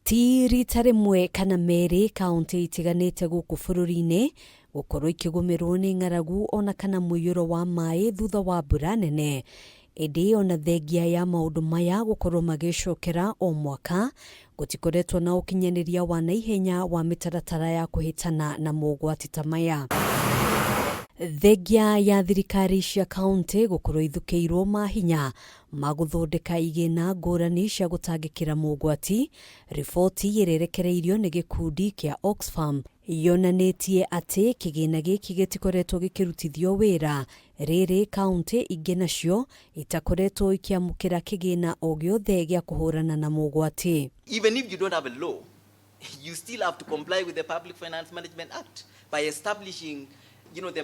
Ti rita rimwe kana meri kaunti itiganite guku bururi-ini gukorwo ikigumirwo ni ng'aragu ona kana muiyuro wa mai thutha wa mbura nene. Indi ona thengia ya maundu maya gukorwo magicokera o mwaka gutikoretwo na ukinyaniria wa naihenya wa mitaratara ya kuhitana na mogwati ta maya. Thengia ya thirikari cia kaunti gukorwo ithukiirwo mahinya maguthondeka igina ngurani cia gutangikira mogwati. Riboti irerekereirio ni gikundi kia OXFAM yonanitie ati kigina giki gitikoretwo gikirutithio wira. Riri kaunti ingi nacio itakoretwo ikiamukira kigina o giothe gia kuhurana na mogwati. Even if you don't have a law, you still have to comply with the Public Finance Management Act by establishing, the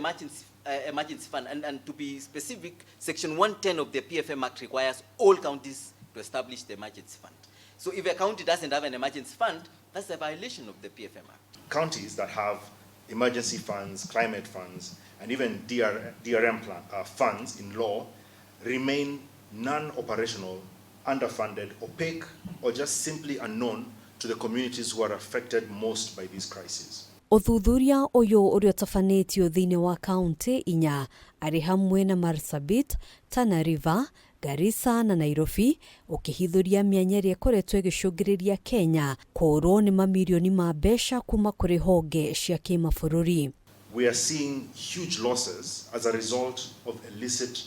emergency fund. And to be specific, Section 110 of the PFM Act requires all counties to establish the emergency fund. So if a county doesn't have an emergency fund, that's a violation of the PFM Act. Counties that have emergency funds, climate funds, and even DRM funds in law remain non-operational, underfunded, opaque, or just simply unknown to the communities who are affected most by these crises. Uthuthuria uyu uria tafanitio thiini wa kaunti inya ari hamwe na Marsabit, Tana River, Garissa na Nairobi ukihithuria mianya ria koretwo igicungiriria Kenya kuro ni mamilioni ma mbeca kuma kuri honge cia kimabũrũri. We are seeing huge losses as a result of illicit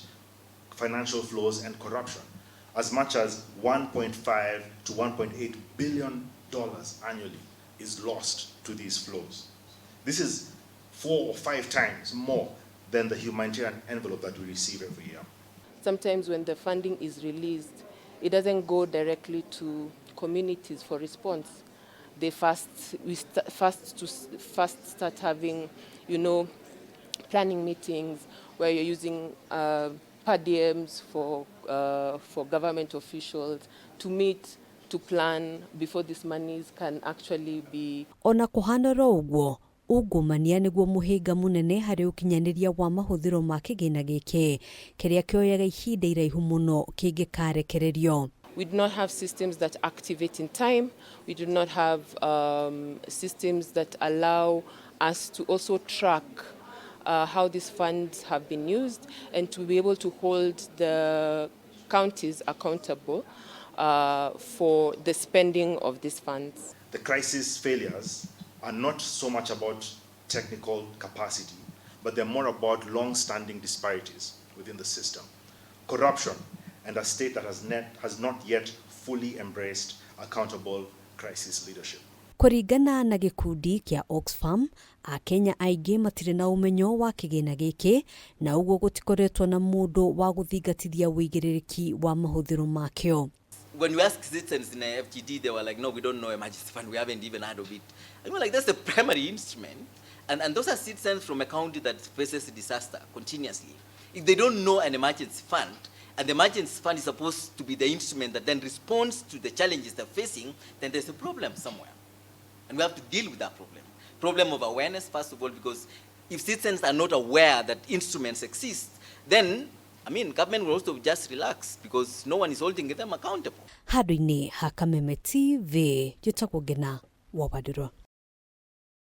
financial flows and corruption. As much as $1.5 to $1.8 billion annually is lost to these flows. This is 4 or 5 times more than the humanitarian envelope that we receive every year. Sometimes when the funding is released, it doesn't go directly to communities for response. They first start having, planning meetings where you're using per diems for government officials to meet, to plan before these monies can actually be. Ona kuhana roguo Ungumania niguo muhinga munene hari ukinyaniria wa mahuthiro ma kigina giki kiria kioyaga ihinda iraihu muno kingikarekererio. We do not have systems that activate in time. We do not have systems that allow us to also track how these funds have been used and to be able to hold the counties accountable for the spending of these funds. The crisis failures are not so much about technical capacity, but they're more about long-standing disparities within the system, corruption, and a state that has not yet fully embraced accountable crisis leadership. Kuringana na gikundi kia OXFAM, Akenya aingi matire na umenyo wa kigina giki na uguo gutikoretwo na mundu wa guthingatithia wigiririki wa mahuthiro makio. When you ask citizens in a FGD, they were like, no, we don't know emergency fund, we haven't even heard of it. And we're like, that's the primary instrument. And those are citizens from a county that faces disaster continuously. If they don't know an emergency fund, and the emergency fund is supposed to be the instrument that then responds to the challenges they're facing, then there's a problem somewhere. And we have to deal with that problem. Problem of awareness, first of all, because if citizens are not aware that instruments exist, then government will also just relax because no one is holding them accountable. Hadini hakameme TV, jutagwo Gina Wabaduro.